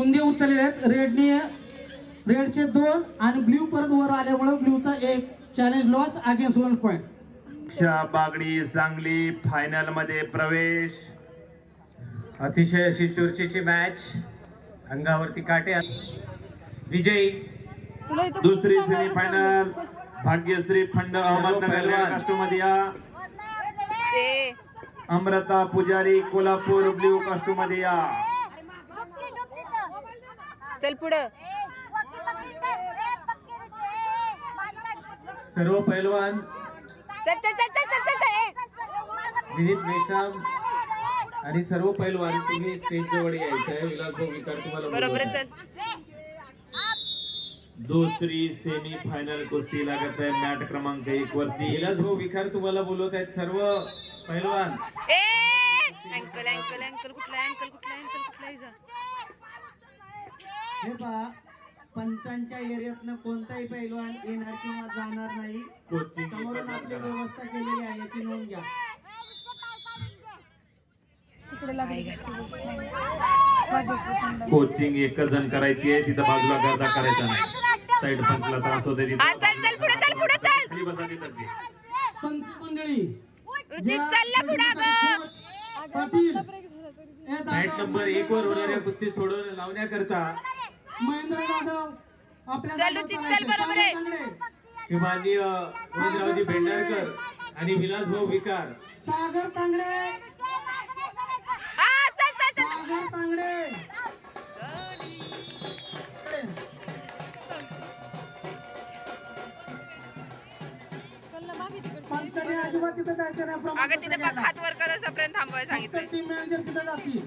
बुंदे उचललेले आहेत. रेडचे 2 आणि ब्ल्यू परत वर आल्यामुळे ब्ल्यूचा 1 challenge loss against 1 point. Bagdi Sangli final मध्ये प्रवेश. अतिशय अशी चुरशीची मॅच, अंगावरती काटे. विजयी दुसरी सेमीफायनल भाग्यश्री खंड अहमदनगर कास्टो मध्ये या. अमृता पुजारी कोल्हापूर ब्ल्यू कास्टो मध्ये या. चल पुढं. सर्व पैलवान विनीत मेश्राम आणि सर्व पैलवान तुम्ही स्टेज जवळ यायचं आहे. विलासभाऊ विकार तुम्हाला बरोबर. दुसरी सेमी फायनल कुस्ती लागत आहे मॅट क्रमांक 1 वरती. विलासभाऊ विकार तुम्हाला बोलवत आहेत. सर्व पैलवान अँकल अँकल अँकल कुठला अँकल कुठला अँकल कुठला इजा. हे पहा, पंचांच्या एरियातनं कोणताही पैलवान येणार किंवा जाणार नाही. समोरून आपली व्यवस्था केलेली आहे, याची नोंद घ्या. कोचिंग एकच जण करायची आहे, तिथं बाजूला गर्दा करायचा नाही. साइड पंचला त्रास होते तिथे. चल चल पुढे चल पुढे चल. खाली बसा तिथंची. पंच मंडळी चालला पुढे ग. पाटील मॅच नंबर 1 वर होणाऱ्या कुस्ती सोडून लावण्याकरता महेंद्र जाधव आपल्या चल रुचित चल. बरोबर आहे. श्रीमाननीय गोविंदरावजी भेंडारकर आणि विलासभाऊ विकार. सागर तांगडे, चल चल चल. सागर तांगडे. पंचांनी अजिबात तिथे जायचं नाही. अगं तिने हात वर कर असं पर्यंत थांबवायला सांगितलं. टीम मॅनेजर तिथे जातील.